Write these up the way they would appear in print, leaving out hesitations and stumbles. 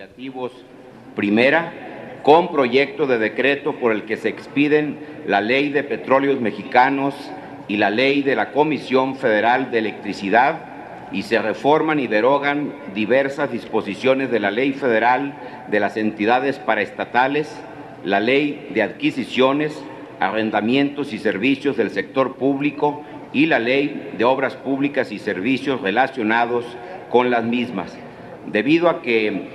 legislativos. Primera, con proyecto de decreto por el que se expiden la Ley de Petróleos Mexicanos y la Ley de la Comisión Federal de Electricidad, y se reforman y derogan diversas disposiciones de la Ley Federal de las entidades paraestatales, la Ley de Adquisiciones, Arrendamientos y Servicios del Sector Público y la Ley de Obras Públicas y Servicios relacionados con las mismas. Debido a que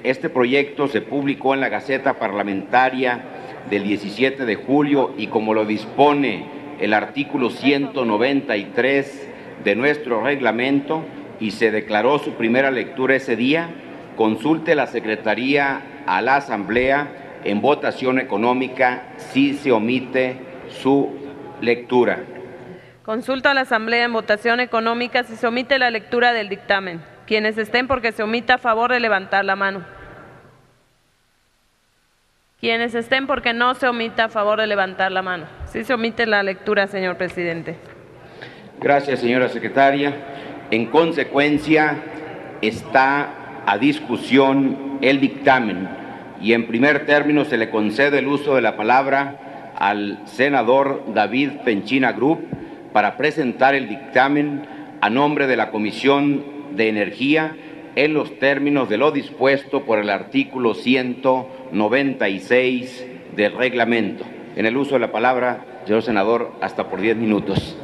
este proyecto se publicó en la Gaceta Parlamentaria del 17 de julio y como lo dispone el artículo 193 de nuestro reglamento y se declaró su primera lectura ese día, consulte la Secretaría a la Asamblea en votación económica si se omite su lectura. Consulta a la Asamblea en votación económica si se omite la lectura del dictamen. Quienes estén porque se omita, a favor de levantar la mano. Quienes estén porque no se omita, a favor de levantar la mano. Sí se omite la lectura, señor presidente. Gracias, señora secretaria. En consecuencia, está a discusión el dictamen y en primer término se le concede el uso de la palabra al senador David Penchina Group para presentar el dictamen a nombre de la Comisión de Energía en los términos de lo dispuesto por el artículo 196 del reglamento. En el uso de la palabra, señor senador, hasta por 10 minutos.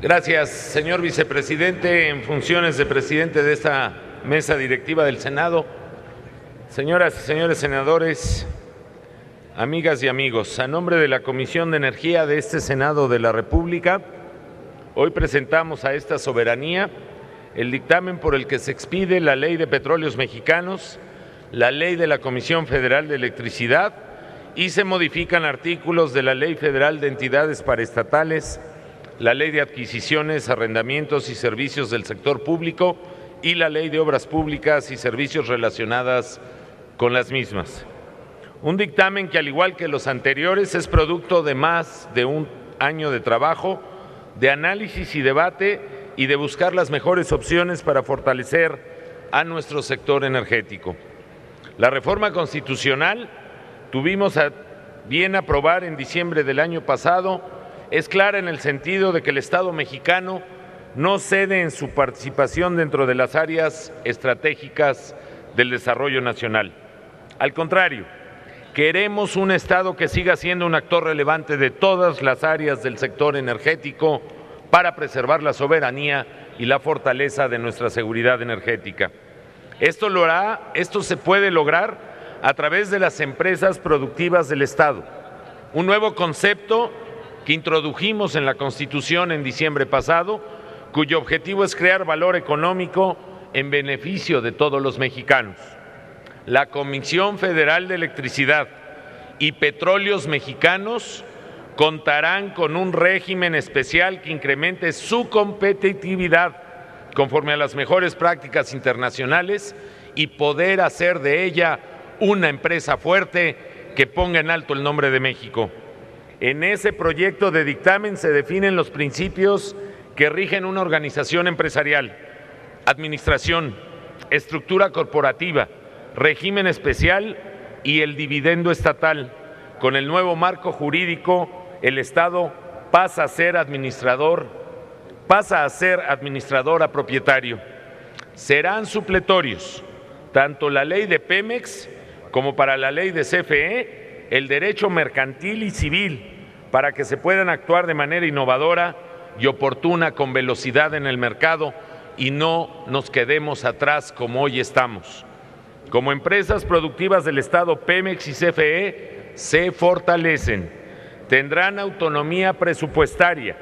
Gracias, señor vicepresidente en funciones de presidente de esta mesa directiva del Senado. Señoras y señores senadores, amigas y amigos, a nombre de la Comisión de Energía de este Senado de la República, hoy presentamos a esta soberanía el dictamen por el que se expide la Ley de Petróleos Mexicanos, la Ley de la Comisión Federal de Electricidad y se modifican artículos de la Ley Federal de Entidades Paraestatales, la Ley de Adquisiciones, Arrendamientos y Servicios del Sector Público y la Ley de Obras Públicas y Servicios relacionadas con las mismas. Un dictamen que, al igual que los anteriores, es producto de más de un año de trabajo, de análisis y debate y de buscar las mejores opciones para fortalecer a nuestro sector energético. La reforma constitucional tuvimos a bien aprobar en diciembre del año pasado es clara en el sentido de que el Estado mexicano no cede en su participación dentro de las áreas estratégicas del desarrollo nacional. Al contrario, queremos un Estado que siga siendo un actor relevante de todas las áreas del sector energético para preservar la soberanía y la fortaleza de nuestra seguridad energética. Esto se puede lograr a través de las empresas productivas del Estado, un nuevo concepto que introdujimos en la Constitución en diciembre pasado, cuyo objetivo es crear valor económico en beneficio de todos los mexicanos. La Comisión Federal de Electricidad y Petróleos Mexicanos contarán con un régimen especial que incremente su competitividad conforme a las mejores prácticas internacionales y poder hacer de ella una empresa fuerte que ponga en alto el nombre de México. En ese proyecto de dictamen se definen los principios que rigen una organización empresarial: administración, estructura corporativa, régimen especial y el dividendo estatal. Con el nuevo marco jurídico, el Estado pasa a ser administrador a propietario. Serán supletorios tanto la ley de Pemex como para la ley de CFE, el derecho mercantil y civil, para que se puedan actuar de manera innovadora y oportuna con velocidad en el mercado y no nos quedemos atrás como hoy estamos. Como empresas productivas del Estado, Pemex y CFE se fortalecen, tendrán autonomía presupuestaria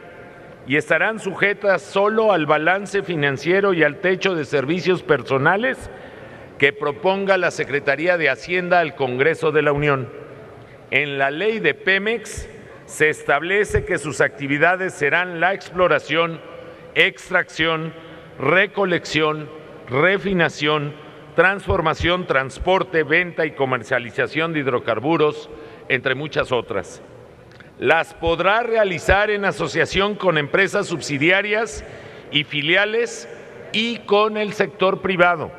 y estarán sujetas solo al balance financiero y al techo de servicios personales que proponga la Secretaría de Hacienda al Congreso de la Unión. En la ley de Pemex se establece que sus actividades serán la exploración, extracción, recolección, refinación, transformación, transporte, venta y comercialización de hidrocarburos, entre muchas otras. las podrá realizar en asociación con empresas subsidiarias y filiales y con el sector privado,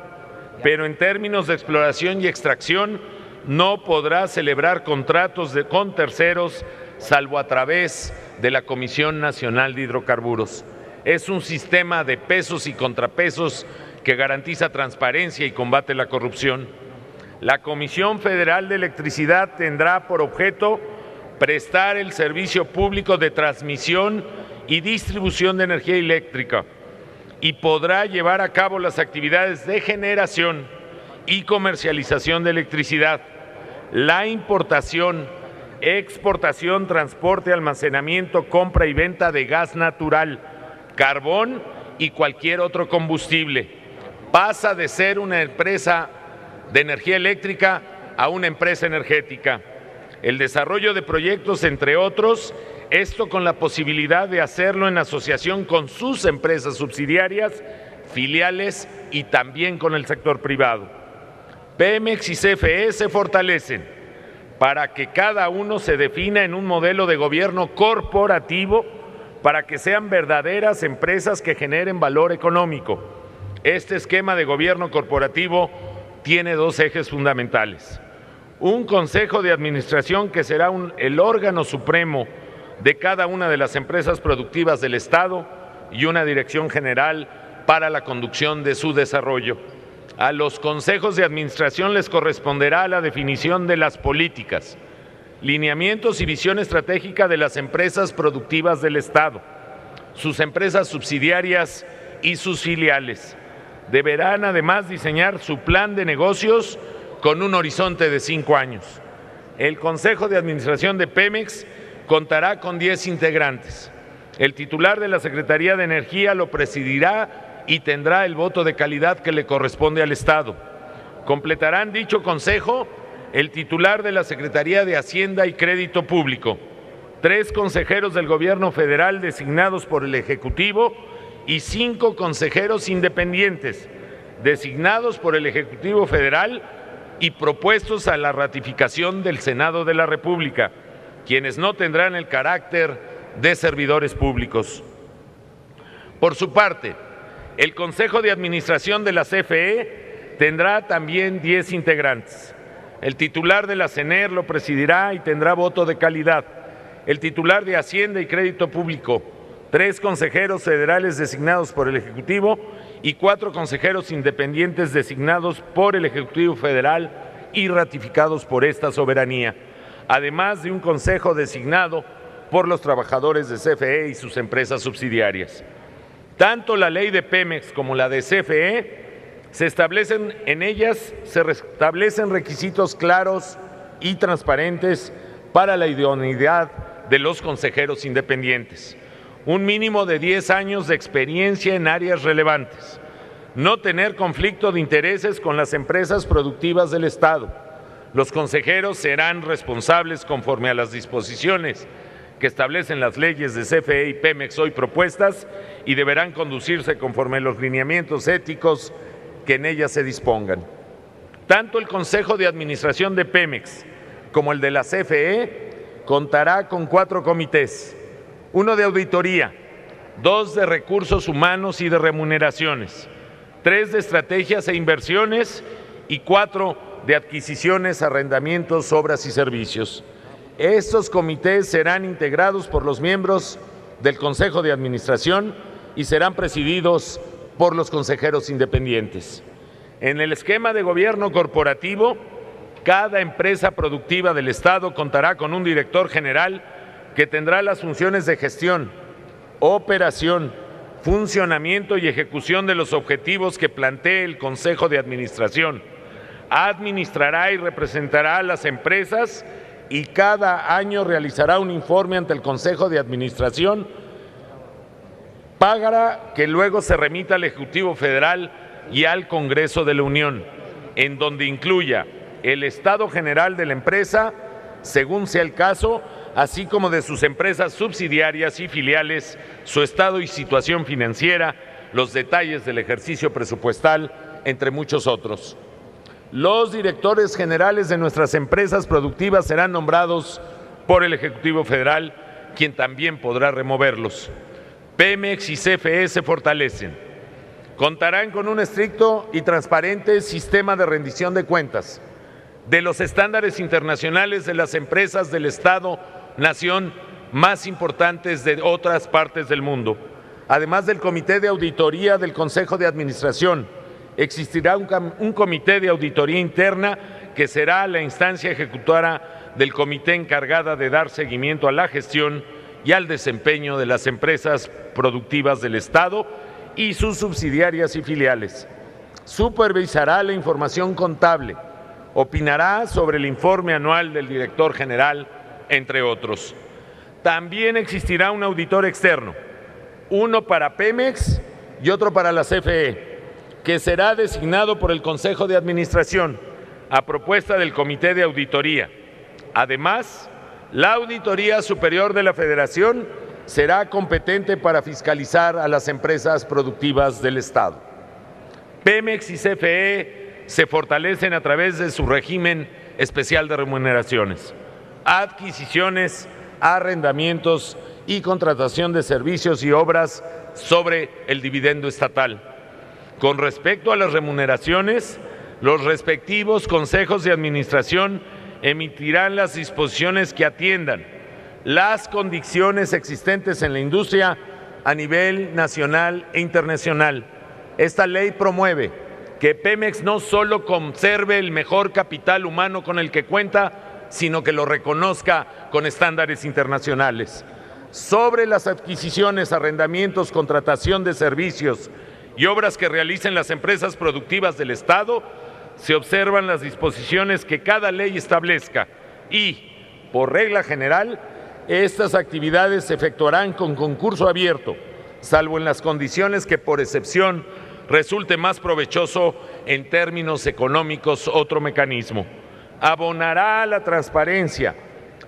pero en términos de exploración y extracción no podrá celebrar contratos con terceros salvo a través de la Comisión Nacional de Hidrocarburos. Es un sistema de pesos y contrapesos que garantiza transparencia y combate la corrupción. La Comisión Federal de Electricidad tendrá por objeto prestar el servicio público de transmisión y distribución de energía eléctrica y podrá llevar a cabo las actividades de generación y comercialización de electricidad, la importación, exportación, transporte, almacenamiento, compra y venta de gas natural, carbón y cualquier otro combustible. Pasa de ser una empresa de energía eléctrica a una empresa energética. El desarrollo de proyectos, entre otros, esto con la posibilidad de hacerlo en asociación con sus empresas subsidiarias, filiales y también con el sector privado. Pemex y CFE se fortalecen para que cada uno se defina en un modelo de gobierno corporativo para que sean verdaderas empresas que generen valor económico. Este esquema de gobierno corporativo tiene dos ejes fundamentales. Un consejo de administración que será el órgano supremo de cada una de las empresas productivas del Estado y una dirección general para la conducción de su desarrollo. A los consejos de administración les corresponderá la definición de las políticas, lineamientos y visión estratégica de las empresas productivas del Estado, sus empresas subsidiarias y sus filiales. Deberán además diseñar su plan de negocios con un horizonte de 5 años. El Consejo de Administración de Pemex contará con 10 integrantes. El titular de la Secretaría de Energía lo presidirá y tendrá el voto de calidad que le corresponde al Estado. Completarán dicho consejo el titular de la Secretaría de Hacienda y Crédito Público, 3 consejeros del Gobierno federal designados por el Ejecutivo y 5 consejeros independientes designados por el Ejecutivo federal y propuestos a la ratificación del Senado de la República, quienes no tendrán el carácter de servidores públicos. Por su parte, el Consejo de Administración de la CFE tendrá también 10 integrantes. El titular de la CENER lo presidirá y tendrá voto de calidad. El titular de Hacienda y Crédito Público, 3 consejeros federales designados por el Ejecutivo y 4 consejeros independientes designados por el Ejecutivo Federal y ratificados por esta soberanía, además de un consejo designado por los trabajadores de CFE y sus empresas subsidiarias. Tanto la ley de Pemex como la de CFE se establecen requisitos claros y transparentes para la idoneidad de los consejeros independientes. Un mínimo de 10 años de experiencia en áreas relevantes, no tener conflicto de intereses con las empresas productivas del Estado. Los consejeros serán responsables conforme a las disposiciones que establecen las leyes de CFE y Pemex hoy propuestas y deberán conducirse conforme a los lineamientos éticos que en ellas se dispongan. Tanto el Consejo de Administración de Pemex como el de la CFE contará con 4 comités, 1 de auditoría, 2 de recursos humanos y de remuneraciones, 3 de estrategias e inversiones y 4 de adquisiciones, arrendamientos, obras y servicios. Estos comités serán integrados por los miembros del Consejo de Administración y serán presididos por los consejeros independientes. En el esquema de gobierno corporativo, cada empresa productiva del Estado contará con un director general que tendrá las funciones de gestión, operación, funcionamiento y ejecución de los objetivos que plantee el Consejo de Administración. Administrará y representará a las empresas y cada año realizará un informe ante el Consejo de Administración para que luego se remita al Ejecutivo Federal y al Congreso de la Unión, en donde incluya el estado general de la empresa, según sea el caso, así como de sus empresas subsidiarias y filiales, su estado y situación financiera, los detalles del ejercicio presupuestal, entre muchos otros. Los directores generales de nuestras empresas productivas serán nombrados por el Ejecutivo Federal, quien también podrá removerlos. Pemex y CFE se fortalecen. Contarán con un estricto y transparente sistema de rendición de cuentas de los estándares internacionales de las empresas del Estado-nación más importantes de otras partes del mundo. Además del Comité de Auditoría del Consejo de Administración, existirá un Comité de Auditoría Interna que será la instancia ejecutora del comité encargada de dar seguimiento a la gestión y al desempeño de las empresas productivas del Estado y sus subsidiarias y filiales. Supervisará la información contable, opinará sobre el informe anual del director general, entre otros. También existirá un auditor externo, uno para Pemex y otro para la CFE, que será designado por el Consejo de Administración a propuesta del Comité de Auditoría. Además, la Auditoría Superior de la Federación será competente para fiscalizar a las empresas productivas del Estado. Pemex y CFE se fortalecen a través de su régimen especial de remuneraciones, adquisiciones, arrendamientos y contratación de servicios y obras sobre el dividendo estatal. Con respecto a las remuneraciones, los respectivos consejos de administración emitirán las disposiciones que atiendan las condiciones existentes en la industria a nivel nacional e internacional. Esta ley promueve que Pemex no solo conserve el mejor capital humano con el que cuenta, sino que lo reconozca con estándares internacionales. Sobre las adquisiciones, arrendamientos, contratación de servicios y obras que realicen las empresas productivas del Estado, se observan las disposiciones que cada ley establezca y, por regla general, estas actividades se efectuarán con concurso abierto, salvo en las condiciones que por excepción resulte más provechoso en términos económicos otro mecanismo. Abonará a la transparencia,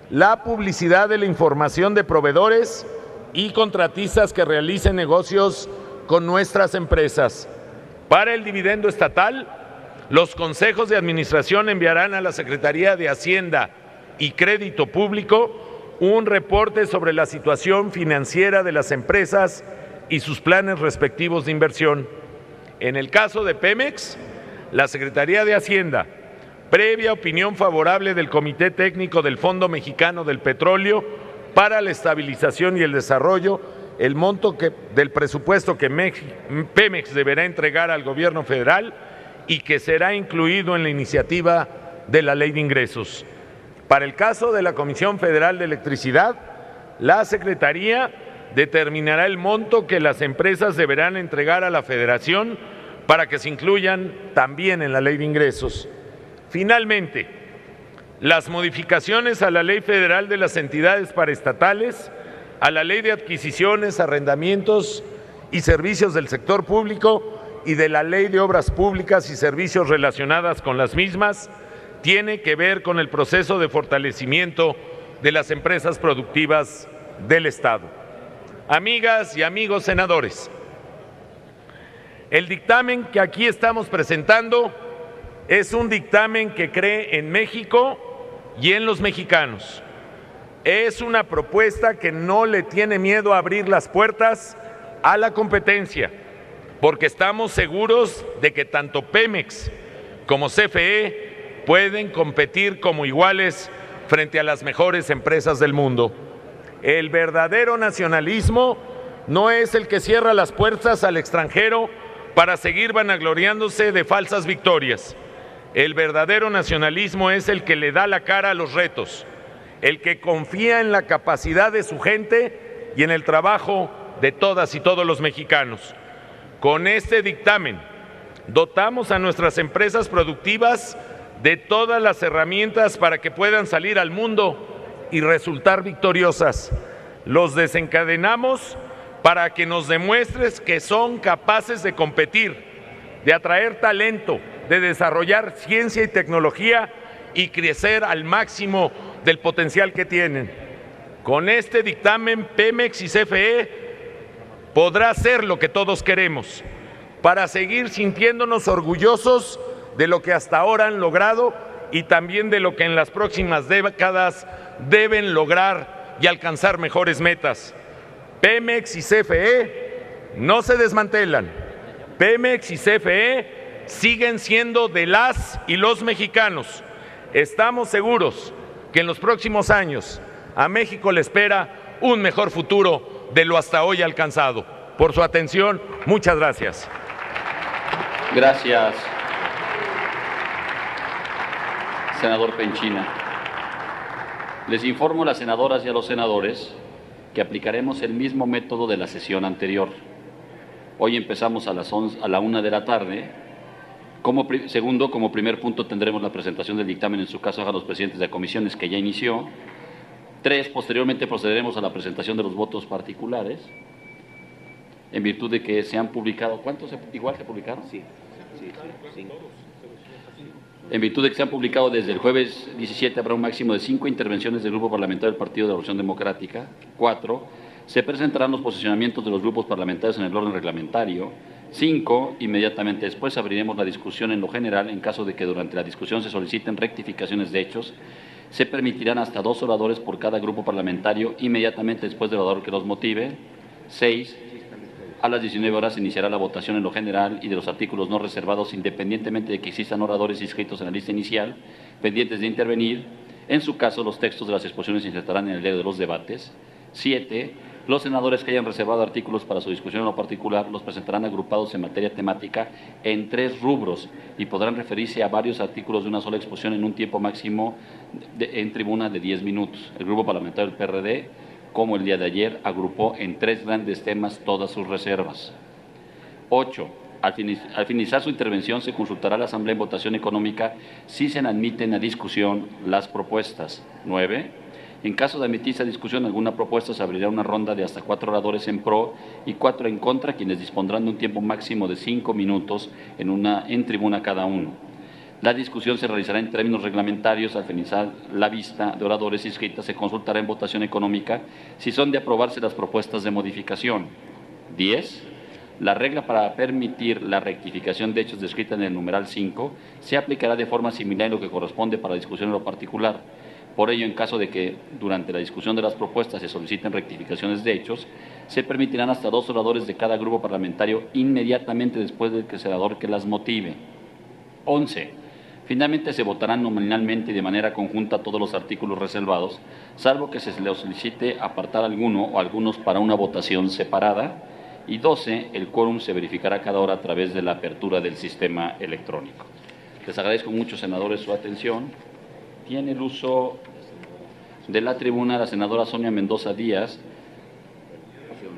la publicidad de la información de proveedores y contratistas que realicen negocios con nuestras empresas. Para el dividendo estatal, los consejos de administración enviarán a la Secretaría de Hacienda y Crédito Público un reporte sobre la situación financiera de las empresas y sus planes respectivos de inversión. En el caso de Pemex, la Secretaría de Hacienda, previa opinión favorable del Comité Técnico del Fondo Mexicano del Petróleo para la Estabilización y el Desarrollo, el monto del presupuesto que Pemex deberá entregar al Gobierno federal y que será incluido en la iniciativa de la Ley de Ingresos. Para el caso de la Comisión Federal de Electricidad, la Secretaría determinará el monto que las empresas deberán entregar a la Federación para que se incluyan también en la Ley de Ingresos. Finalmente, las modificaciones a la Ley Federal de las Entidades Paraestatales, a la Ley de Adquisiciones, Arrendamientos y Servicios del Sector Público y de la Ley de Obras Públicas y Servicios relacionadas con las mismas, tiene que ver con el proceso de fortalecimiento de las empresas productivas del Estado. Amigas y amigos senadores, el dictamen que aquí estamos presentando es un dictamen que cree en México y en los mexicanos. Es una propuesta que no le tiene miedo a abrir las puertas a la competencia, porque estamos seguros de que tanto Pemex como CFE pueden competir como iguales frente a las mejores empresas del mundo. El verdadero nacionalismo no es el que cierra las puertas al extranjero para seguir vanagloriándose de falsas victorias. El verdadero nacionalismo es el que le da la cara a los retos, el que confía en la capacidad de su gente y en el trabajo de todas y todos los mexicanos. Con este dictamen dotamos a nuestras empresas productivas de todas las herramientas para que puedan salir al mundo y resultar victoriosas. Los desencadenamos para que nos demuestres que son capaces de competir, de atraer talento, de desarrollar ciencia y tecnología y crecer al máximo del potencial que tienen. Con este dictamen, Pemex y CFE podrá hacer lo que todos queremos para seguir sintiéndonos orgullosos de lo que hasta ahora han logrado y también de lo que en las próximas décadas deben lograr y alcanzar mejores metas. Pemex y CFE no se desmantelan. Pemex y CFE siguen siendo de las y los mexicanos. Estamos seguros que en los próximos años a México le espera un mejor futuro de lo hasta hoy alcanzado. Por su atención, muchas gracias. Gracias, senador Penchina. Les informo a las senadoras y a los senadores que aplicaremos el mismo método de la sesión anterior. Hoy empezamos a la 1 de la tarde. Como primer punto tendremos la presentación del dictamen, en su caso a los presidentes de comisiones, que ya inició. 3, posteriormente procederemos a la presentación de los votos particulares, en virtud de que se han publicado. ¿Cuántos igual se publicaron? Sí. En virtud de que se han publicado desde el jueves 17, habrá un máximo de 5 intervenciones del Grupo Parlamentario del Partido de la Revolución Democrática. 4, se presentarán los posicionamientos de los grupos parlamentarios en el orden reglamentario. 5, inmediatamente después abriremos la discusión en lo general. En caso de que durante la discusión se soliciten rectificaciones de hechos, se permitirán hasta 2 oradores por cada grupo parlamentario inmediatamente después del orador que los motive. 6, a las 19 horas iniciará la votación en lo general y de los artículos no reservados, independientemente de que existan oradores inscritos en la lista inicial pendientes de intervenir. En su caso, los textos de las exposiciones se insertarán en el diario de los debates. 7, los senadores que hayan reservado artículos para su discusión en lo particular los presentarán agrupados en materia temática en 3 rubros y podrán referirse a varios artículos de una sola exposición en un tiempo máximo en tribuna de 10 minutos. El Grupo Parlamentario del PRD, como el día de ayer, agrupó en 3 grandes temas todas sus reservas. 8. Al finalizar su intervención, se consultará a la Asamblea en votación económica si se admiten a discusión las propuestas. 9. En caso de admitirse a discusión alguna propuesta, se abrirá una ronda de hasta 4 oradores en pro y 4 en contra, quienes dispondrán de un tiempo máximo de 5 minutos en tribuna cada uno. La discusión se realizará en términos reglamentarios. Al finalizar la vista de oradores inscritas, se consultará en votación económica si son de aprobarse las propuestas de modificación. 10. La regla para permitir la rectificación de hechos descrita en el numeral 5 se aplicará de forma similar en lo que corresponde para la discusión en lo particular. Por ello, en caso de que durante la discusión de las propuestas se soliciten rectificaciones de hechos, se permitirán hasta 2 oradores de cada grupo parlamentario inmediatamente después del senador que las motive. 11. Finalmente, se votarán nominalmente y de manera conjunta todos los artículos reservados, salvo que se les solicite apartar alguno o algunos para una votación separada. Y 12. El quórum se verificará cada hora a través de la apertura del sistema electrónico. Les agradezco mucho, senadores, su atención. Tiene el uso de la tribuna la senadora Sonia Mendoza Díaz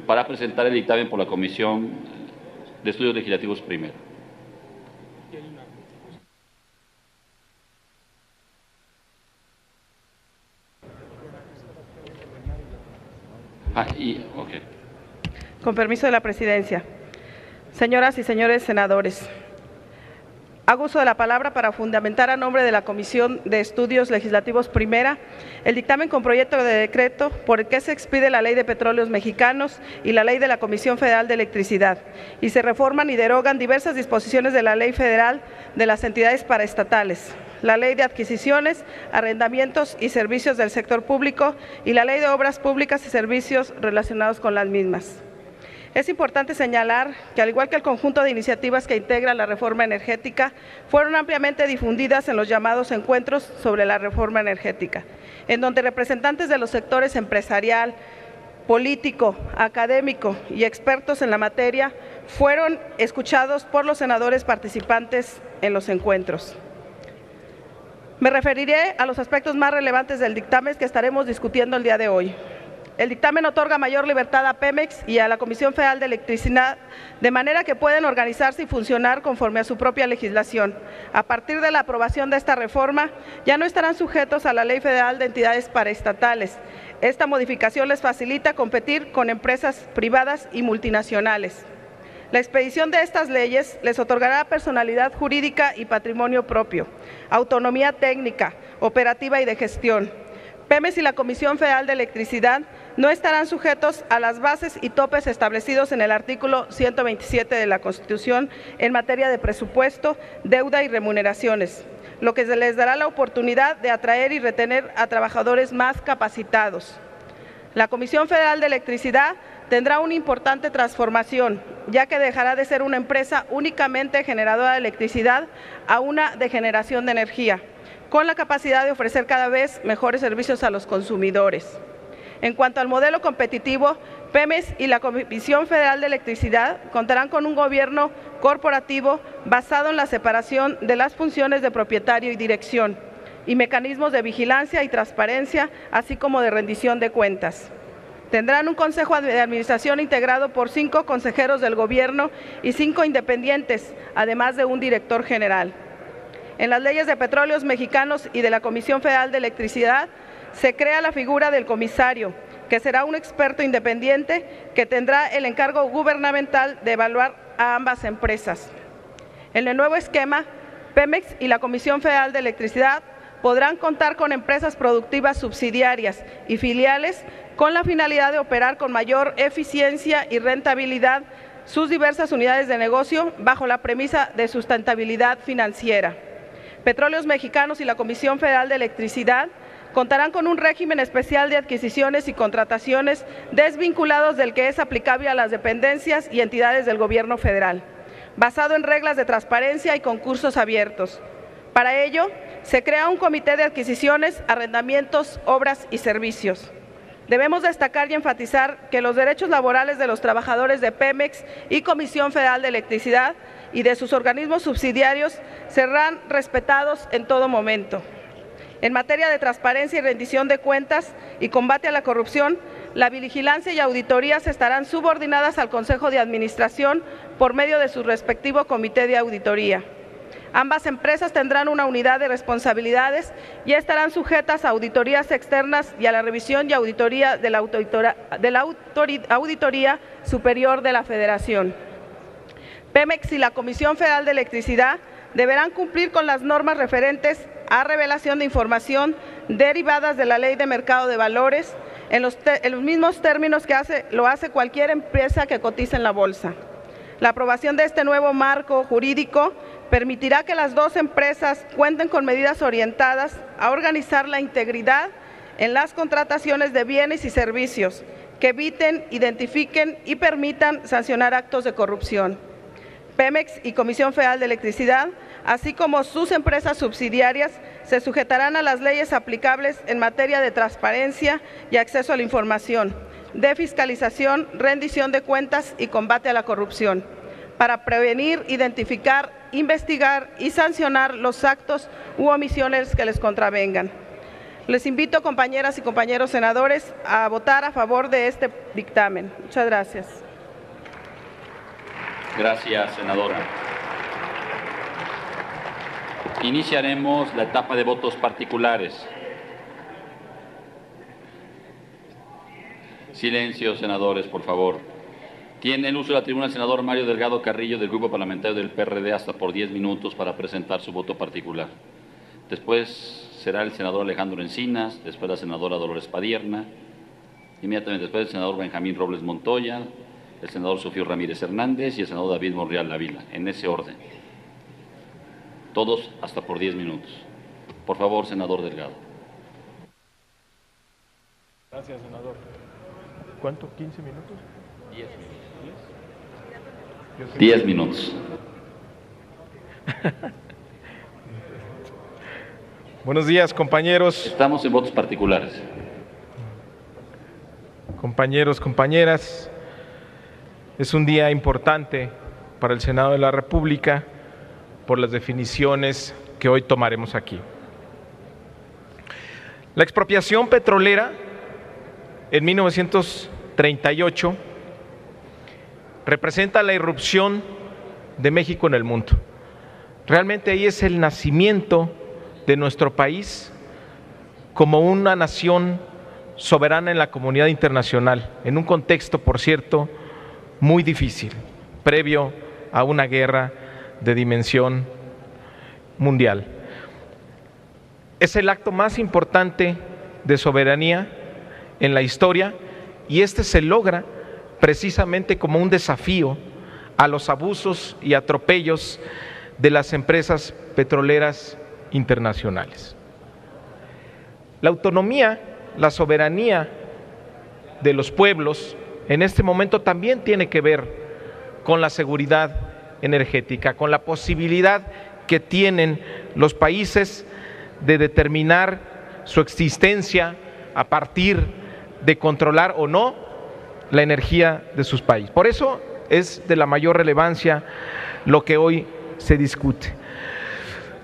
para presentar el dictamen por la Comisión de Estudios Legislativos primero. Con permiso de la presidencia. Señoras y señores senadores, hago uso de la palabra para fundamentar a nombre de la Comisión de Estudios Legislativos Primera el dictamen con proyecto de decreto por el que se expide la Ley de Petróleos Mexicanos y la Ley de la Comisión Federal de Electricidad, y se reforman y derogan diversas disposiciones de la Ley Federal de las entidades paraestatales, la Ley de Adquisiciones, Arrendamientos y Servicios del Sector Público y la Ley de Obras Públicas y Servicios relacionados con las mismas. Es importante señalar que, al igual que el conjunto de iniciativas que integra la reforma energética, fueron ampliamente difundidas en los llamados encuentros sobre la reforma energética, en donde representantes de los sectores empresarial, político, académico y expertos en la materia fueron escuchados por los senadores participantes en los encuentros. Me referiré a los aspectos más relevantes del dictamen que estaremos discutiendo el día de hoy. El dictamen otorga mayor libertad a Pemex y a la Comisión Federal de Electricidad, de manera que pueden organizarse y funcionar conforme a su propia legislación. A partir de la aprobación de esta reforma, ya no estarán sujetos a la Ley Federal de Entidades Paraestatales. Esta modificación les facilita competir con empresas privadas y multinacionales. La expedición de estas leyes les otorgará personalidad jurídica y patrimonio propio, autonomía técnica, operativa y de gestión. Pemex y la Comisión Federal de Electricidad no estarán sujetos a las bases y topes establecidos en el artículo 127 de la Constitución en materia de presupuesto, deuda y remuneraciones. lo que les dará la oportunidad de atraer y retener a trabajadores más capacitados. La Comisión Federal de Electricidad tendrá una importante transformación, ya que dejará de ser una empresa únicamente generadora de electricidad a una de generación de energía, con la capacidad de ofrecer cada vez mejores servicios a los consumidores. En cuanto al modelo competitivo, Pemex y la Comisión Federal de Electricidad contarán con un gobierno corporativo basado en la separación de las funciones de propietario y dirección y mecanismos de vigilancia y transparencia, así como de rendición de cuentas. Tendrán un consejo de administración integrado por 5 consejeros del gobierno y 5 independientes, además de un director general. En las leyes de Petróleos Mexicanos y de la Comisión Federal de Electricidad se crea la figura del comisario, que será un experto independiente que tendrá el encargo gubernamental de evaluar a ambas empresas. En el nuevo esquema, Pemex y la Comisión Federal de Electricidad podrán contar con empresas productivas subsidiarias y filiales con la finalidad de operar con mayor eficiencia y rentabilidad sus diversas unidades de negocio bajo la premisa de sustentabilidad financiera. Petróleos Mexicanos y la Comisión Federal de Electricidad contarán con un régimen especial de adquisiciones y contrataciones desvinculados del que es aplicable a las dependencias y entidades del gobierno federal, basado en reglas de transparencia y concursos abiertos. Para ello, se crea un comité de adquisiciones, arrendamientos, obras y servicios. Debemos destacar y enfatizar que los derechos laborales de los trabajadores de Pemex y Comisión Federal de Electricidad y de sus organismos subsidiarios serán respetados en todo momento. En materia de transparencia y rendición de cuentas y combate a la corrupción, la vigilancia y auditorías estarán subordinadas al Consejo de Administración por medio de su respectivo comité de auditoría. Ambas empresas tendrán una unidad de responsabilidades y estarán sujetas a auditorías externas y a la revisión y auditoría de la Auditoría Superior de la Federación. Pemex y la Comisión Federal de Electricidad deberán cumplir con las normas referentes a revelación de información derivadas de la Ley de Mercado de Valores en los mismos términos que lo hace cualquier empresa que cotice en la bolsa. La aprobación de este nuevo marco jurídico permitirá que las 2 empresas cuenten con medidas orientadas a organizar la integridad en las contrataciones de bienes y servicios que eviten, identifiquen y permitan sancionar actos de corrupción. Pemex y Comisión Federal de Electricidad, así como sus empresas subsidiarias, se sujetarán a las leyes aplicables en materia de transparencia y acceso a la información, de fiscalización, rendición de cuentas y combate a la corrupción, para prevenir, identificar, investigar y sancionar los actos u omisiones que les contravengan. Les invito, compañeras y compañeros senadores, a votar a favor de este dictamen. Muchas gracias. Gracias, senadora. Iniciaremos la etapa de votos particulares. Silencio, senadores, por favor. Tiene el uso de la tribuna el senador Mario Delgado Carrillo, del Grupo Parlamentario del PRD, hasta por 10 minutos para presentar su voto particular. Después será el senador Alejandro Encinas, después la senadora Dolores Padierna, inmediatamente después el senador Benjamín Robles Montoya, el senador Sofío Ramírez Hernández y el senador David Monreal Ávila, en ese orden. Todos hasta por 10 minutos. Por favor, senador Delgado. Gracias, senador. ¿Cuánto? ¿15 minutos? 10 minutos. 10 minutos. Buenos días, compañeros. Estamos en votos particulares. Compañeros, compañeras, es un día importante para el Senado de la República por las definiciones que hoy tomaremos aquí. La expropiación petrolera en 1938 representa la irrupción de México en el mundo. Realmente ahí es el nacimiento de nuestro país como una nación soberana en la comunidad internacional, en un contexto, por cierto, muy difícil, previo a una guerra de dimensión mundial. Es el acto más importante de soberanía en la historia y este se logra precisamente como un desafío a los abusos y atropellos de las empresas petroleras internacionales. La autonomía, la soberanía de los pueblos en este momento también tiene que ver con la seguridad energética, con la posibilidad que tienen los países de determinar su existencia a partir de controlar o no la energía de sus países. Por eso es de la mayor relevancia lo que hoy se discute.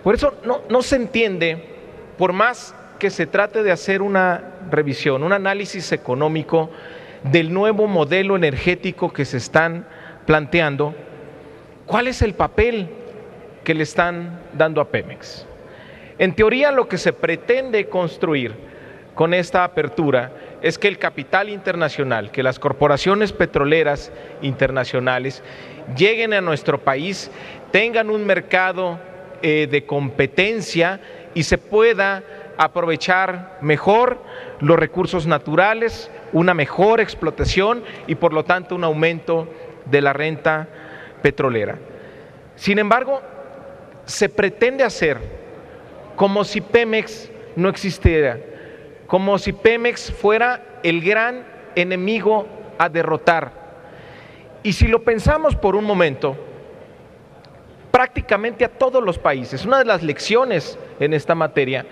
Por eso no se entiende, por más que se trate de hacer una revisión, un análisis económico del nuevo modelo energético que se están planteando, ¿cuál es el papel que le están dando a Pemex? En teoría, lo que se pretende construir con esta apertura es que el capital internacional, que las corporaciones petroleras internacionales lleguen a nuestro país, tengan un mercado de competencia y se pueda aprovechar mejor los recursos naturales, una mejor explotación y por lo tanto un aumento de la renta petrolera. Sin embargo, se pretende hacer como si Pemex no existiera, como si Pemex fuera el gran enemigo a derrotar. Y si lo pensamos por un momento, prácticamente a todos los países, una de las lecciones en esta materia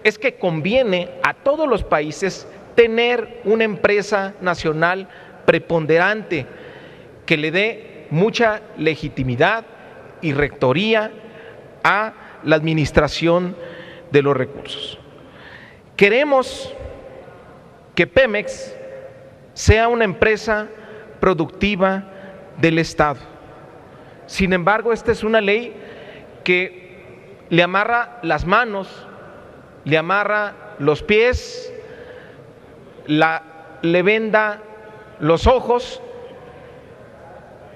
es que conviene a todos los países tener una empresa nacional preponderante que le dé mucha legitimidad y rectoría a la administración de los recursos. Queremos que Pemex sea una empresa productiva del Estado. Sin embargo, esta es una ley que le amarra las manos, le amarra los pies, le venda los ojos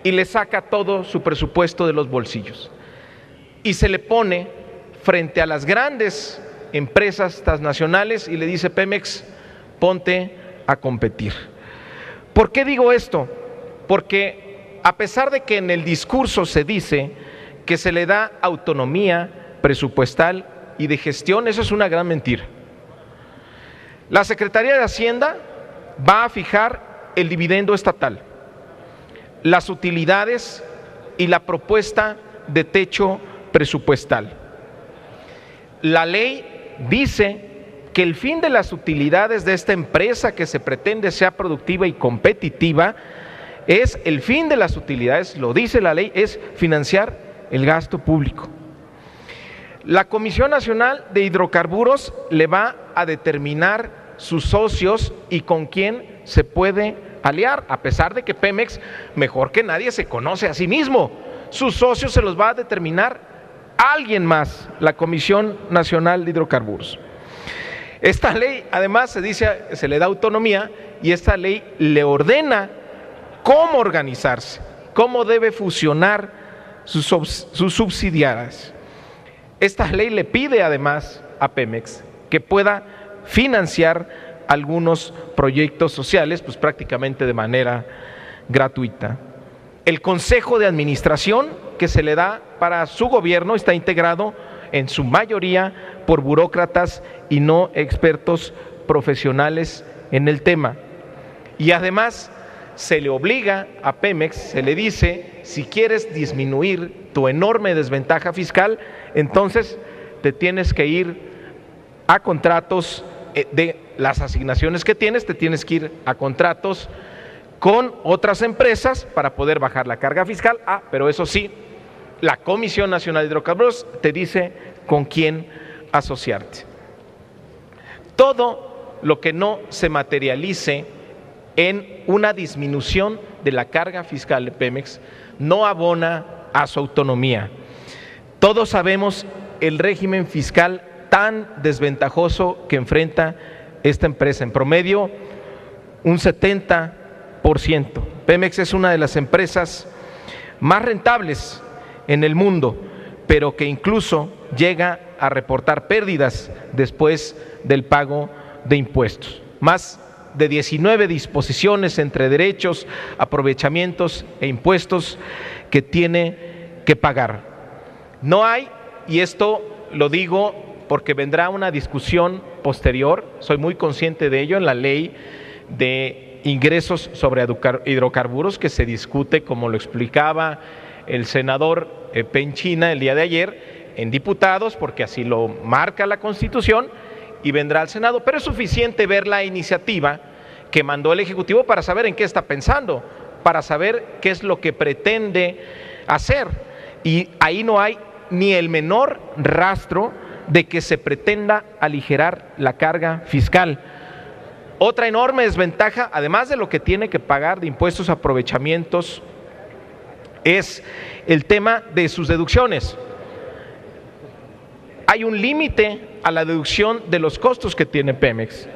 y le saca todo su presupuesto de los bolsillos. Y se le pone frente a las grandes empresas transnacionales y le dice: Pemex, ponte a competir. ¿Por qué digo esto? Porque a pesar de que en el discurso se dice que se le da autonomía presupuestal y de gestión, eso es una gran mentira. La Secretaría de Hacienda va a fijar el dividendo estatal, las utilidades y la propuesta de techo presupuestal. La ley dice que el fin de las utilidades de esta empresa que se pretende sea productiva y competitiva es, el fin de las utilidades, lo dice la ley, es financiar el gasto público. La Comisión Nacional de Hidrocarburos le va a determinar sus socios y con quién se puede aliar, a pesar de que Pemex, mejor que nadie, se conoce a sí mismo. Sus socios se los va a determinar alguien más, la Comisión Nacional de Hidrocarburos. Esta ley, además, se le da autonomía y esta ley le ordena cómo organizarse, cómo debe fusionar sus subsidiarias. Esta ley le pide además a Pemex que pueda financiar algunos proyectos sociales, pues prácticamente de manera gratuita. El Consejo de Administración que se le da para su gobierno está integrado en su mayoría por burócratas y no expertos profesionales en el tema. Y además se le obliga a Pemex, se le dice: si quieres disminuir tu enorme desventaja fiscal, entonces te tienes que ir a contratos de las asignaciones que tienes, te tienes que ir a contratos con otras empresas para poder bajar la carga fiscal. Pero eso sí, la Comisión Nacional de Hidrocarburos te dice con quién asociarte. Todo lo que no se materialice en una disminución de la carga fiscal de Pemex no abona a su autonomía. Todos sabemos el régimen fiscal tan desventajoso que enfrenta esta empresa, en promedio un 70%. Pemex es una de las empresas más rentables en el mundo, pero que incluso llega a reportar pérdidas después del pago de impuestos. Más de 19 disposiciones entre derechos, aprovechamientos e impuestos que tiene que pagar. No hay, y esto lo digo porque vendrá una discusión posterior, soy muy consciente de ello, en la ley de ingresos sobre hidrocarburos que se discute, como lo explicaba el senador Penchina el día de ayer, en diputados, porque así lo marca la Constitución, y vendrá al Senado. Pero es suficiente ver la iniciativa que mandó el Ejecutivo para saber en qué está pensando, para saber qué es lo que pretende hacer. Y ahí no hay ni el menor rastro de que se pretenda aligerar la carga fiscal. Otra enorme desventaja, además de lo que tiene que pagar de impuestos a aprovechamientos, es el tema de sus deducciones. Hay un límite a la deducción de los costos que tiene Pemex,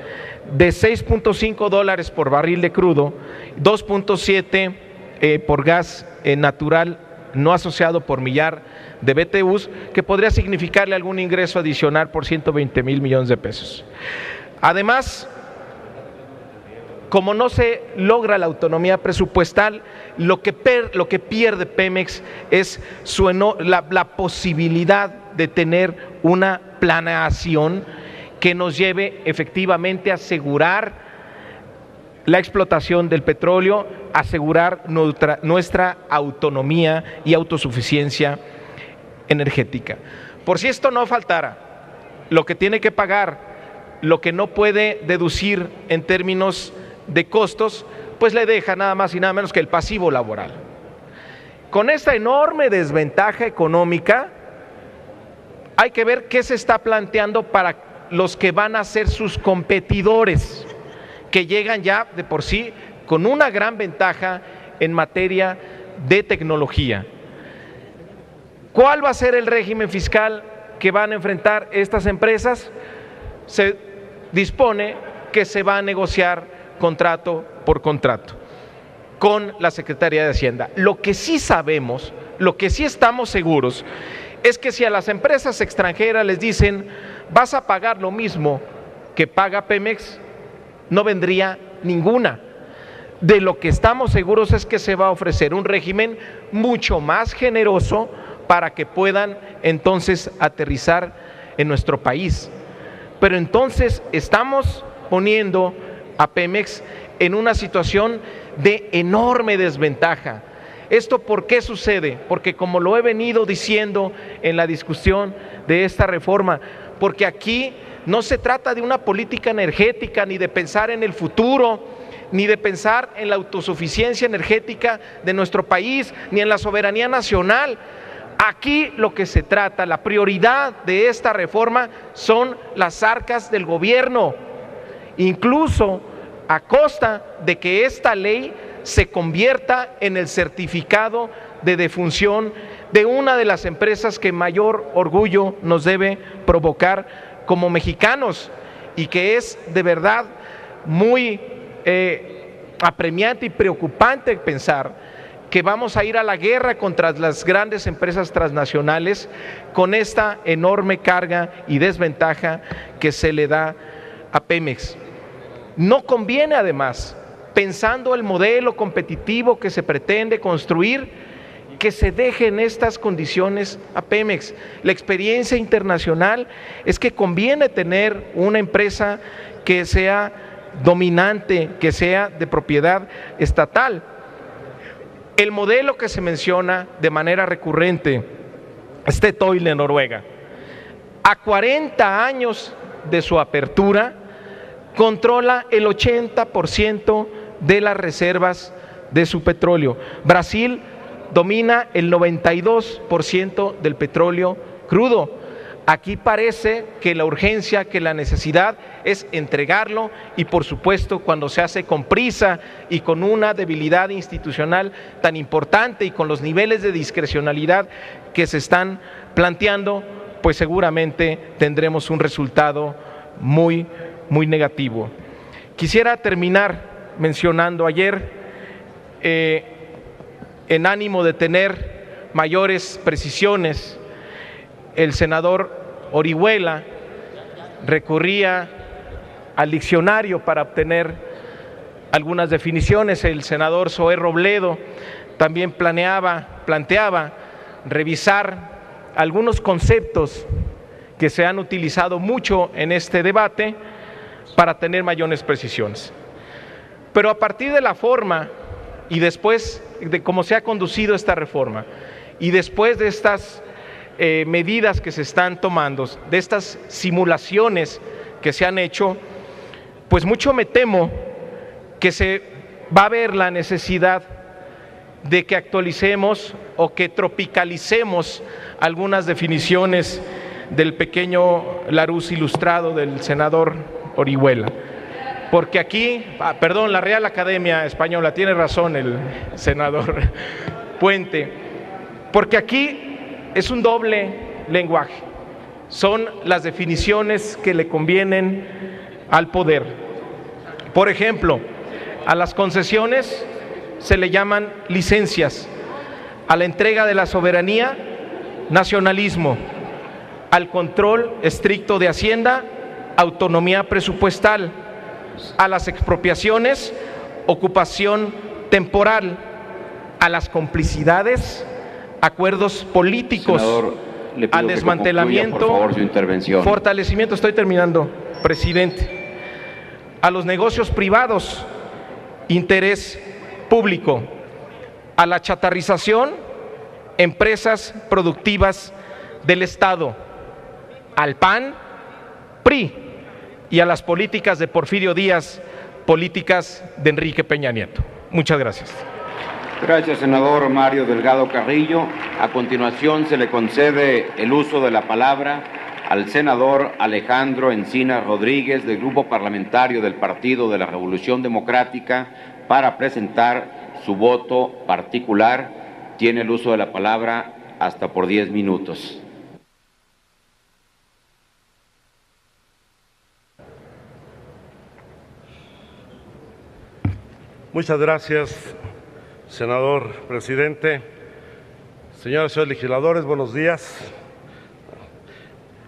de $6.5 por barril de crudo, 2.7 por gas natural no asociado por millar de BTUs, que podría significarle algún ingreso adicional por 120,000 millones de pesos. Además, como no se logra la autonomía presupuestal, lo que pierde Pemex es la posibilidad de tener una planeación que nos lleve efectivamente a asegurar la explotación del petróleo, asegurar nuestra autonomía y autosuficiencia energética. Por si esto no faltara, lo que tiene que pagar, lo que no puede deducir en términos de costos, pues le deja nada más y nada menos que el pasivo laboral. Con esta enorme desventaja económica, hay que ver qué se está planteando para los que van a ser sus competidores, que llegan ya de por sí con una gran ventaja en materia de tecnología. ¿Cuál va a ser el régimen fiscal que van a enfrentar estas empresas? Se dispone que se va a negociar contrato por contrato con la Secretaría de Hacienda. Lo que sí sabemos, lo que sí estamos seguros, es que si a las empresas extranjeras les dicen vas a pagar lo mismo que paga Pemex, no vendría ninguna. De lo que estamos seguros es que se va a ofrecer un régimen mucho más generoso para que puedan entonces aterrizar en nuestro país. Pero entonces estamos poniendo a Pemex en una situación de enorme desventaja. ¿Esto por qué sucede? Porque, como lo he venido diciendo en la discusión de esta reforma, porque aquí no se trata de una política energética, ni de pensar en el futuro, ni de pensar en la autosuficiencia energética de nuestro país, ni en la soberanía nacional. Aquí lo que se trata, la prioridad de esta reforma son las arcas del gobierno, incluso a costa de que esta ley se convierta en el certificado de defunción de una de las empresas que mayor orgullo nos debe provocar como mexicanos, y que es de verdad muy apremiante y preocupante pensar que vamos a ir a la guerra contra las grandes empresas transnacionales con esta enorme carga y desventaja que se le da a Pemex. No conviene, además, pensando el modelo competitivo que se pretende construir, que se dejen estas condiciones a Pemex. La experiencia internacional es que conviene tener una empresa que sea dominante, que sea de propiedad estatal. El modelo que se menciona de manera recurrente, Statoil de Noruega, a 40 años de su apertura, controla el 80% de las reservas de su petróleo. Brasil domina el 92% del petróleo crudo. Aquí parece que la urgencia, que la necesidad es entregarlo, y por supuesto cuando se hace con prisa y con una debilidad institucional tan importante y con los niveles de discrecionalidad que se están planteando, pues seguramente tendremos un resultado muy negativo. Quisiera terminar mencionando ayer, en ánimo de tener mayores precisiones, el senador Orihuela recurría al diccionario para obtener algunas definiciones. El senador Zoé Robledo también planteaba revisar algunos conceptos que se han utilizado mucho en este debate para tener mayores precisiones. Pero a partir de la forma y después de cómo se ha conducido esta reforma y después de estas medidas que se están tomando, de estas simulaciones que se han hecho, pues mucho me temo que se va a ver la necesidad de que actualicemos o que tropicalicemos algunas definiciones del pequeño Larousse ilustrado del senador Orihuela. Porque aquí, perdón, la Real Academia Española, tiene razón el senador Puente, porque aquí es un doble lenguaje, son las definiciones que le convienen al poder. Por ejemplo, a las concesiones se le llaman licencias, a la entrega de la soberanía, nacionalismo, al control estricto de Hacienda, autonomía presupuestal, a las expropiaciones, ocupación temporal, a las complicidades, acuerdos políticos, Senador, le pido al desmantelamiento, que concluya, por favor, su intervención. fortalecimiento, estoy terminando, presidente, a los negocios privados, interés público, a la chatarrización, empresas productivas del Estado, al PAN, PRI, y a las políticas de Porfirio Díaz, políticas de Enrique Peña Nieto. Muchas gracias. Gracias, senador Mario Delgado Carrillo. A continuación se le concede el uso de la palabra al senador Alejandro Encinas Rodríguez, del Grupo Parlamentario del Partido de la Revolución Democrática, para presentar su voto particular. Tiene el uso de la palabra hasta por 10 minutos. Muchas gracias, senador presidente. Señoras y señores legisladores, buenos días.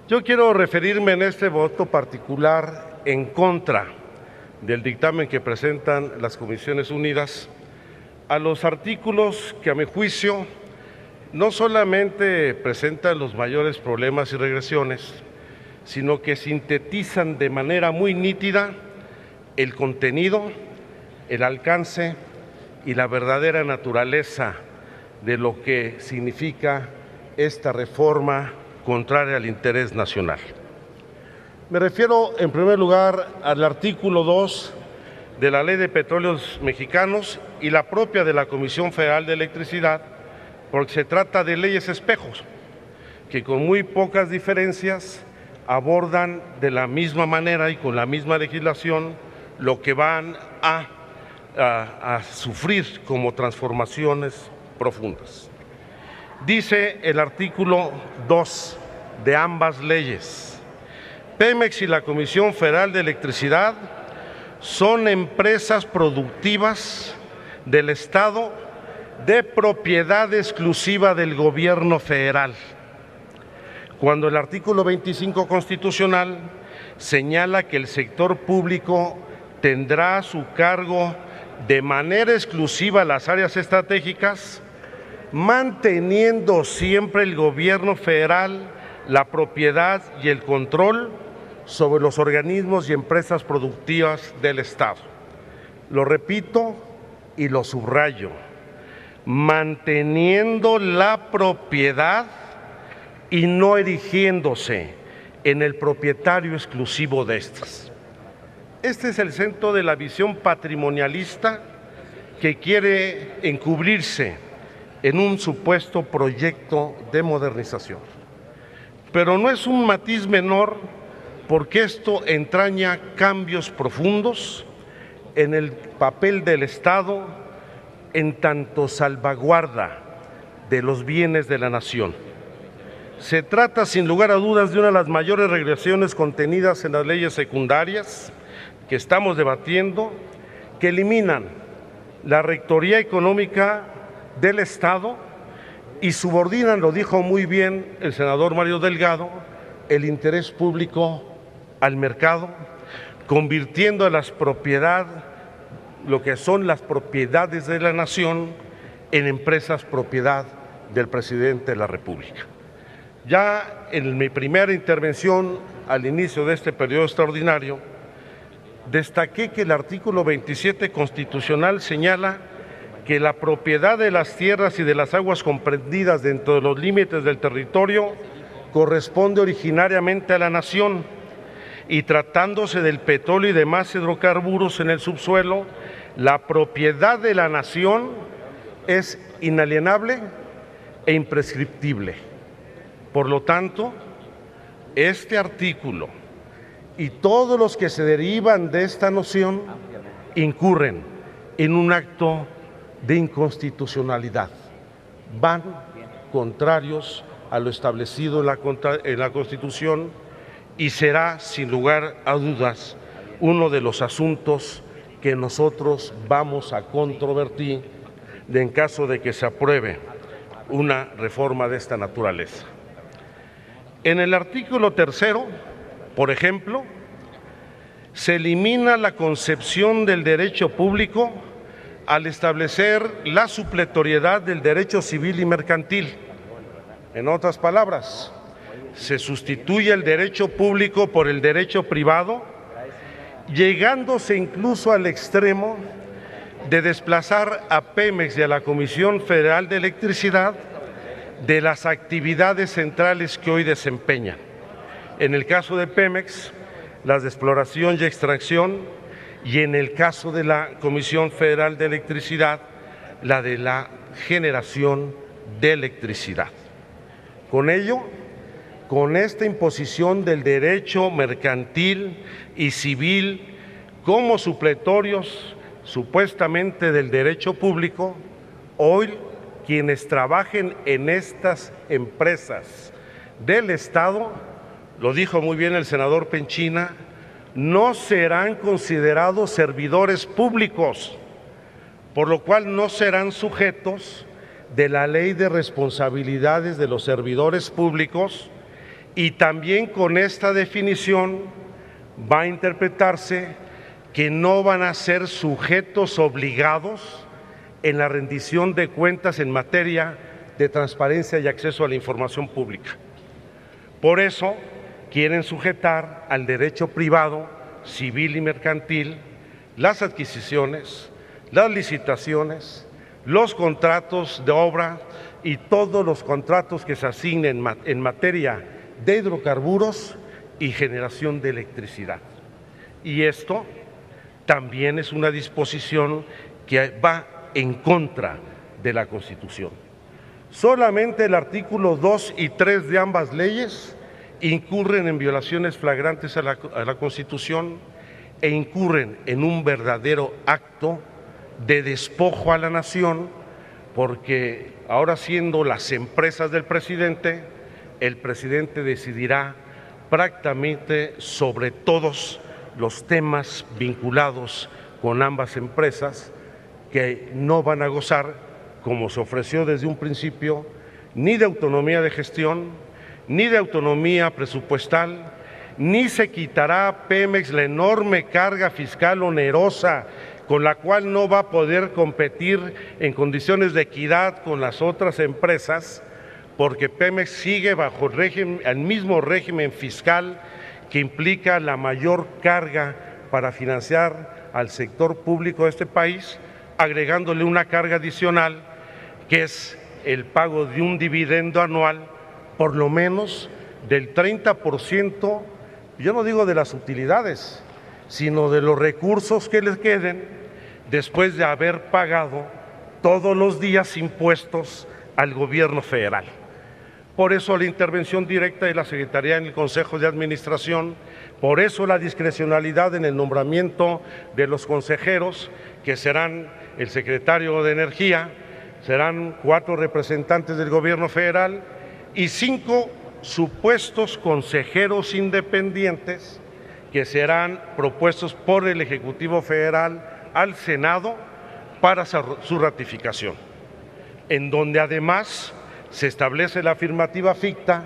Yo quiero referirme en este voto particular en contra del dictamen que presentan las Comisiones Unidas a los artículos que, a mi juicio, no solamente presentan los mayores problemas y regresiones, sino que sintetizan de manera muy nítida el contenido, el alcance y la verdadera naturaleza de lo que significa esta reforma contraria al interés nacional. Me refiero, en primer lugar, al artículo 2 de la Ley de Petróleos Mexicanos y la propia de la Comisión Federal de Electricidad, porque se trata de leyes espejos, que con muy pocas diferencias abordan de la misma manera y con la misma legislación lo que van a sufrir como transformaciones profundas. Dice el artículo 2 de ambas leyes: Pemex y la Comisión Federal de Electricidad son empresas productivas del Estado de propiedad exclusiva del gobierno federal, cuando el artículo 25 constitucional señala que el sector público tendrá a su cargo de manera exclusiva las áreas estratégicas, manteniendo siempre el gobierno federal la propiedad y el control sobre los organismos y empresas productivas del Estado. Lo repito y lo subrayo: manteniendo la propiedad y no erigiéndose en el propietario exclusivo de estas. Este es el centro de la visión patrimonialista que quiere encubrirse en un supuesto proyecto de modernización. Pero no es un matiz menor, porque esto entraña cambios profundos en el papel del Estado en tanto salvaguarda de los bienes de la nación. Se trata, sin lugar a dudas, de una de las mayores regresiones contenidas en las leyes secundarias que estamos debatiendo, que eliminan la rectoría económica del Estado y subordinan, lo dijo muy bien el senador Mario Delgado, el interés público al mercado, convirtiendo a las propiedades, lo que son las propiedades de la nación, en empresas propiedad del presidente de la República. Ya en mi primera intervención al inicio de este periodo extraordinario, destaqué que el artículo 27 constitucional señala que la propiedad de las tierras y de las aguas comprendidas dentro de los límites del territorio corresponde originariamente a la nación, y tratándose del petróleo y demás hidrocarburos en el subsuelo, la propiedad de la nación es inalienable e imprescriptible. Por lo tanto, este artículo y todos los que se derivan de esta noción incurren en un acto de inconstitucionalidad. Van contrarios a lo establecido en la Constitución y será, sin lugar a dudas, uno de los asuntos que nosotros vamos a controvertir en caso de que se apruebe una reforma de esta naturaleza. En el artículo 3º, por ejemplo, se elimina la concepción del derecho público al establecer la supletoriedad del derecho civil y mercantil. En otras palabras, se sustituye el derecho público por el derecho privado, llegándose incluso al extremo de desplazar a Pemex y a la Comisión Federal de Electricidad de las actividades centrales que hoy desempeñan. En el caso de Pemex, las de exploración y extracción, y en el caso de la Comisión Federal de Electricidad, la de la generación de electricidad. Con ello, con esta imposición del derecho mercantil y civil como supletorios supuestamente del derecho público, hoy quienes trabajen en estas empresas del Estado, lo dijo muy bien el senador Penchina, no serán considerados servidores públicos, por lo cual no serán sujetos de la Ley de Responsabilidades de los Servidores Públicos, y también con esta definición va a interpretarse que no van a ser sujetos obligados en la rendición de cuentas en materia de transparencia y acceso a la información pública. Por eso quieren sujetar al derecho privado, civil y mercantil, las adquisiciones, las licitaciones, los contratos de obra y todos los contratos que se asignen en materia de hidrocarburos y generación de electricidad. Y esto también es una disposición que va en contra de la Constitución. Solamente el artículo 2 y 3 de ambas leyes incurren en violaciones flagrantes a la Constitución e incurren en un verdadero acto de despojo a la nación, porque ahora siendo las empresas del presidente, el presidente decidirá prácticamente sobre todos los temas vinculados con ambas empresas, que no van a gozar, como se ofreció desde un principio, ni de autonomía de gestión, ni de autonomía presupuestal, ni se quitará a Pemex la enorme carga fiscal onerosa con la cual no va a poder competir en condiciones de equidad con las otras empresas, porque Pemex sigue bajo el mismo régimen fiscal que implica la mayor carga para financiar al sector público de este país, agregándole una carga adicional que es el pago de un dividendo anual por lo menos del 30%, yo no digo de las utilidades, sino de los recursos que les queden después de haber pagado todos los días impuestos al gobierno federal. Por eso la intervención directa de la Secretaría en el Consejo de Administración, por eso la discrecionalidad en el nombramiento de los consejeros, que serán el secretario de Energía, serán 4 representantes del gobierno federal y 5 supuestos consejeros independientes que serán propuestos por el Ejecutivo Federal al Senado para su ratificación, en donde además se establece la afirmativa ficta,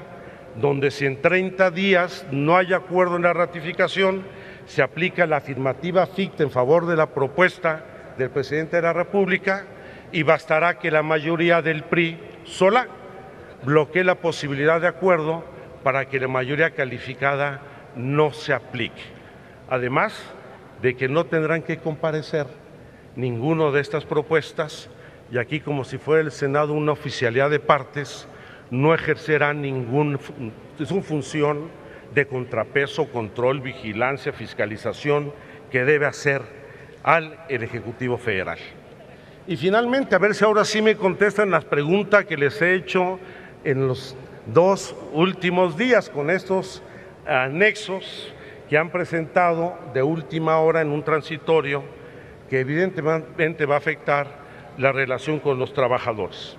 donde si en 30 días no hay acuerdo en la ratificación, se aplica la afirmativa ficta en favor de la propuesta del presidente de la República y bastará que la mayoría del PRI sola bloquee la posibilidad de acuerdo para que la mayoría calificada no se aplique. Además de que no tendrán que comparecer ninguna de estas propuestas, y aquí, como si fuera el Senado una oficialidad de partes, no ejercerán su función de contrapeso, control, vigilancia, fiscalización que debe hacer el Ejecutivo Federal. Y finalmente, a ver si ahora sí me contestan las preguntas que les he hecho en los 2 últimos días con estos anexos que han presentado de última hora en un transitorio que evidentemente va a afectar la relación con los trabajadores.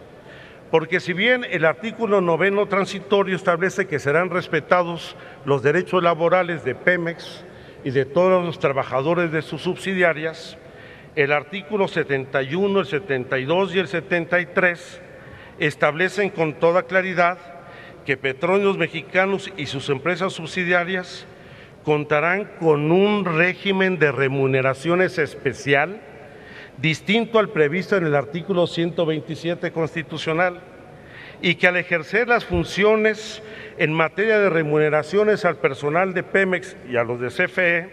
Porque si bien el artículo 9 transitorio establece que serán respetados los derechos laborales de Pemex y de todos los trabajadores de sus subsidiarias, el artículo 71, el 72 y el 73 establecen con toda claridad que Petróleos Mexicanos y sus empresas subsidiarias contarán con un régimen de remuneraciones especial distinto al previsto en el artículo 127 constitucional, y que al ejercer las funciones en materia de remuneraciones al personal de Pemex y a los de CFE,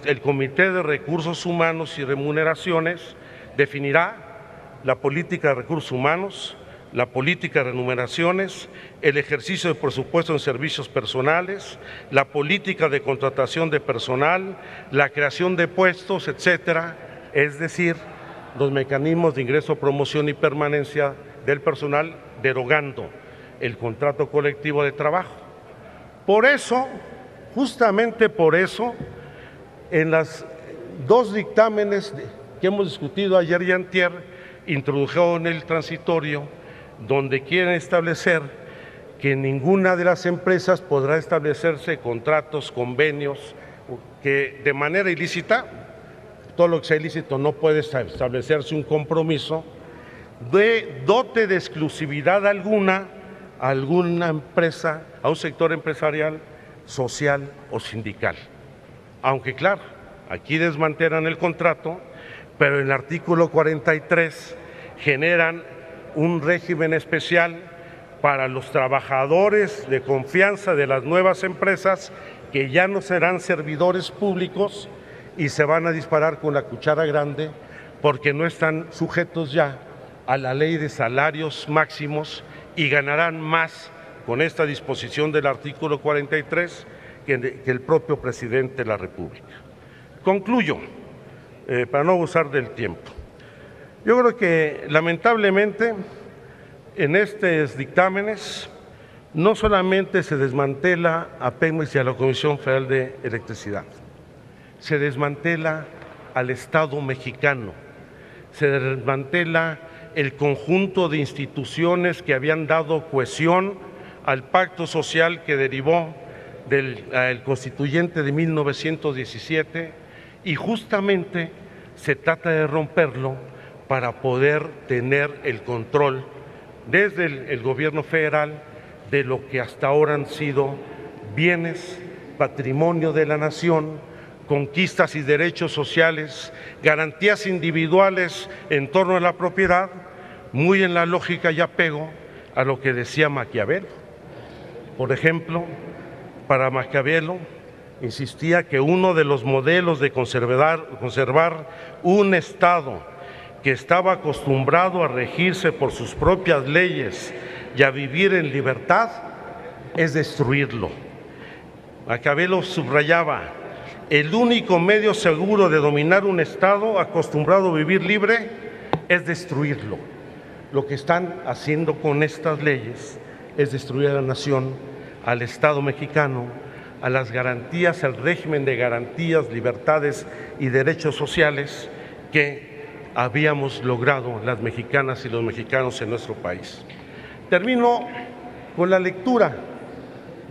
el Comité de Recursos Humanos y Remuneraciones definirá la política de recursos humanos, la política de remuneraciones, el ejercicio de presupuesto en servicios personales, la política de contratación de personal, la creación de puestos, etcétera, es decir, los mecanismos de ingreso, promoción y permanencia del personal, derogando el contrato colectivo de trabajo. Por eso, justamente por eso, en las 2 dictámenes que hemos discutido ayer y antier, introdujeron el transitorio, donde quieren establecer que ninguna de las empresas podrá establecerse contratos, convenios, que de manera ilícita, todo lo que sea ilícito no puede establecerse un compromiso de dote de exclusividad alguna a alguna empresa, a un sector empresarial, social o sindical. Aunque claro, aquí desmantelan el contrato, pero en el artículo 43 generan un régimen especial para los trabajadores de confianza de las nuevas empresas que ya no serán servidores públicos y se van a disparar con la cuchara grande porque no están sujetos ya a la ley de salarios máximos y ganarán más con esta disposición del artículo 43 que el propio presidente de la República. Concluyo, para no abusar del tiempo. Yo creo que lamentablemente en estos dictámenes no solamente se desmantela a Pemex y a la Comisión Federal de Electricidad, se desmantela al Estado mexicano, se desmantela el conjunto de instituciones que habían dado cohesión al pacto social que derivó del constituyente de 1917 y justamente se trata de romperlo para poder tener el control desde el gobierno federal de lo que hasta ahora han sido bienes, patrimonio de la nación, conquistas y derechos sociales, garantías individuales en torno a la propiedad, muy en la lógica y apego a lo que decía Maquiavelo. Por ejemplo, para Maquiavelo insistía que uno de los modelos de conservar un Estado que estaba acostumbrado a regirse por sus propias leyes y a vivir en libertad es destruirlo. Maquiavelo subrayaba: el único medio seguro de dominar un Estado acostumbrado a vivir libre es destruirlo. Lo que están haciendo con estas leyes es destruir a la nación, al Estado mexicano, a las garantías, al régimen de garantías, libertades y derechos sociales que habíamos logrado las mexicanas y los mexicanos en nuestro país. Termino con la lectura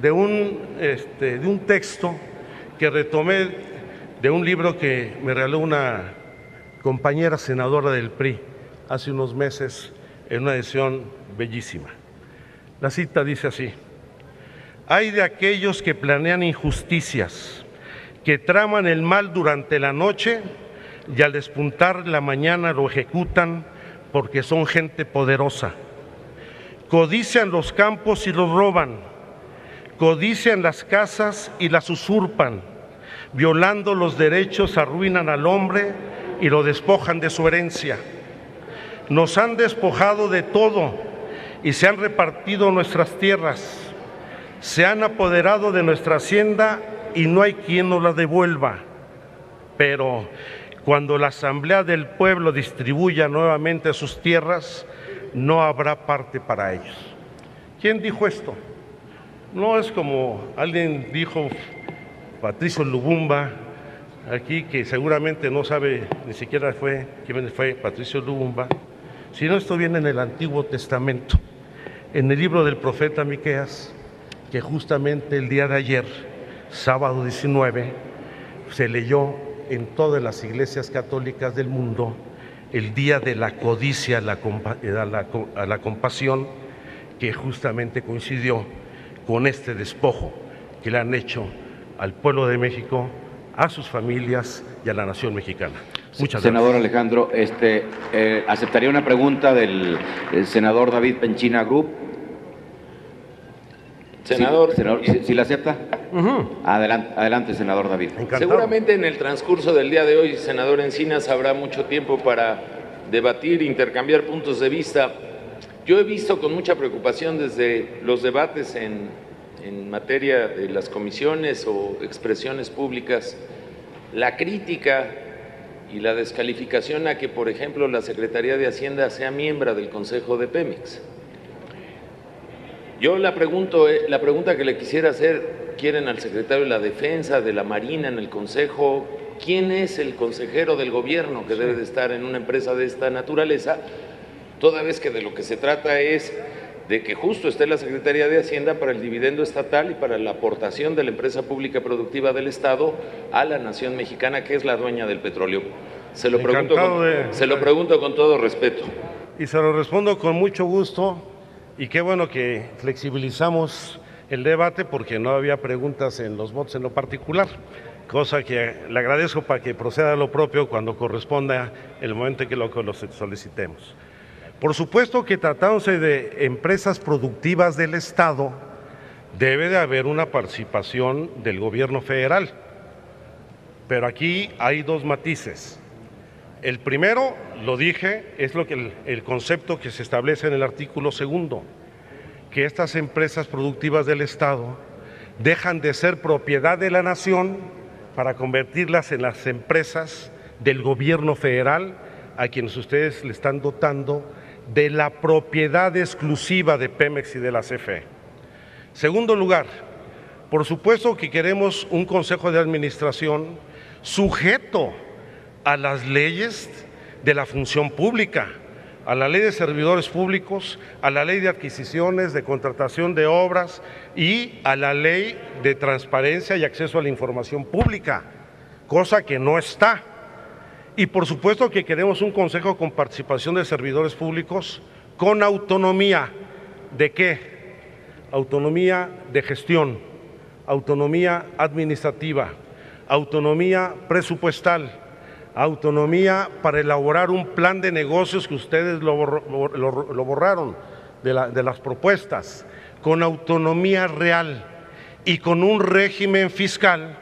de un texto que retomé de un libro que me regaló una compañera senadora del PRI hace unos meses en una edición bellísima. La cita dice así: «Ay de aquellos que planean injusticias, que traman el mal durante la noche y al despuntar la mañana lo ejecutan porque son gente poderosa. codician los campos y los roban, codician las casas y las usurpan, violando los derechos arruinan al hombre y lo despojan de su herencia. Nos han despojado de todo y se han repartido nuestras tierras, se han apoderado de nuestra hacienda y no hay quien nos la devuelva. Pero cuando la Asamblea del Pueblo distribuya nuevamente sus tierras, no habrá parte para ellos. ¿Quién dijo esto? No es como alguien dijo, Patricio Lumumba, aquí, que seguramente no sabe ni siquiera quién fue Patricio Lumumba, sino esto viene en el Antiguo Testamento, en el libro del profeta Miqueas, que justamente el día de ayer, sábado 19, se leyó en todas las iglesias católicas del mundo el día de la codicia a la compasión, que justamente coincidió con este despojo que le han hecho al pueblo de México, a sus familias y a la nación mexicana. Muchas gracias. Senador Alejandro, ¿aceptaría una pregunta del senador David Penchina Group? Senador, sí, senador, ¿sí la acepta? Adelante, senador David. Encantado. Seguramente en el transcurso del día de hoy, senador Encinas, habrá mucho tiempo para debatir, intercambiar puntos de vista. Yo he visto con mucha preocupación desde los debates en materia de las comisiones o expresiones públicas, la crítica y la descalificación a que, por ejemplo, la Secretaría de Hacienda sea miembro del Consejo de Pemex. Yo la pregunta que le quisiera hacer, quieren al secretario de la Defensa, de la Marina en el Consejo, ¿quién es el consejero del gobierno que debe de estar en una empresa de esta naturaleza? Toda vez que de lo que se trata es de que justo esté la Secretaría de Hacienda para el dividendo estatal y para la aportación de la empresa pública productiva del Estado a la nación mexicana, que es la dueña del petróleo. Se lo pregunto con todo respeto. Y se lo respondo con mucho gusto, y qué bueno que flexibilizamos el debate porque no había preguntas en los votos en lo particular, cosa que le agradezco para que proceda a lo propio cuando corresponda el momento en que lo solicitemos. Por supuesto que tratándose de empresas productivas del Estado, debe de haber una participación del gobierno federal, pero aquí hay dos matices. El primero, lo dije, es el concepto que se establece en el artículo 2, que estas empresas productivas del Estado dejan de ser propiedad de la nación para convertirlas en las empresas del gobierno federal, a quienes ustedes le están dotando de la propiedad exclusiva de Pemex y de la CFE. Segundo lugar, por supuesto que queremos un consejo de administración sujeto a las leyes de la función pública, a la ley de servidores públicos, a la ley de adquisiciones, de contratación de obras y a la ley de transparencia y acceso a la información pública, cosa que no está. Y por supuesto que queremos un consejo con participación de servidores públicos con autonomía. ¿De qué? Autonomía de gestión, autonomía administrativa, autonomía presupuestal, autonomía para elaborar un plan de negocios que ustedes lo borraron de las propuestas, con autonomía real y con un régimen fiscal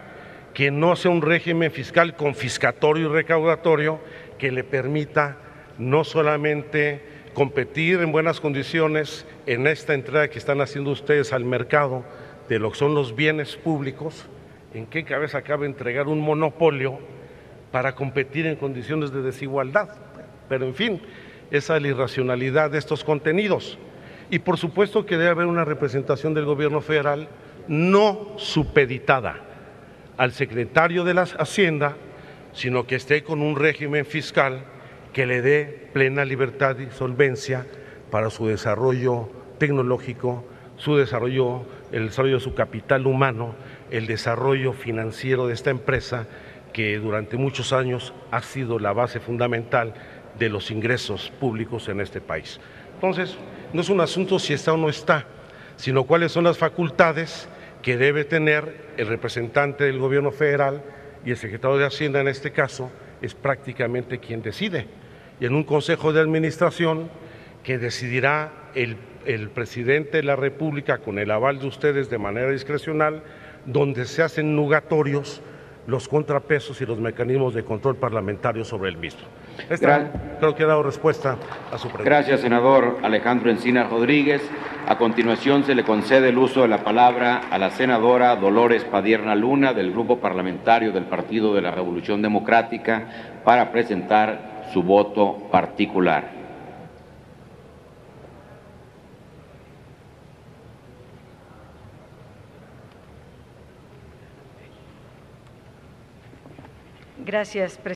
que no sea un régimen fiscal confiscatorio y recaudatorio que le permita no solamente competir en buenas condiciones en esta entrada que están haciendo ustedes al mercado de lo que son los bienes públicos, ¿en qué cabeza cabe entregar un monopolio para competir en condiciones de desigualdad? Pero en fin, esa es la irracionalidad de estos contenidos. Y por supuesto que debe haber una representación del gobierno federal no supeditada al secretario de la Hacienda, sino que esté con un régimen fiscal que le dé plena libertad y solvencia para su desarrollo tecnológico, el desarrollo de su capital humano, el desarrollo financiero de esta empresa que durante muchos años ha sido la base fundamental de los ingresos públicos en este país. Entonces, no es un asunto si está o no está, sino cuáles son las facultades que debe tener el representante del gobierno federal, y el secretario de Hacienda en este caso es prácticamente quien decide. Y en un consejo de administración que decidirá el presidente de la República con el aval de ustedes de manera discrecional, donde se hacen nugatorios los contrapesos y los mecanismos de control parlamentario sobre el mismo. Creo que he dado respuesta a su pregunta. Gracias, senador Alejandro Encinas Rodríguez. A continuación se le concede el uso de la palabra a la senadora Dolores Padierna Luna, del Grupo Parlamentario del Partido de la Revolución Democrática, para presentar su voto particular. Gracias, presidente.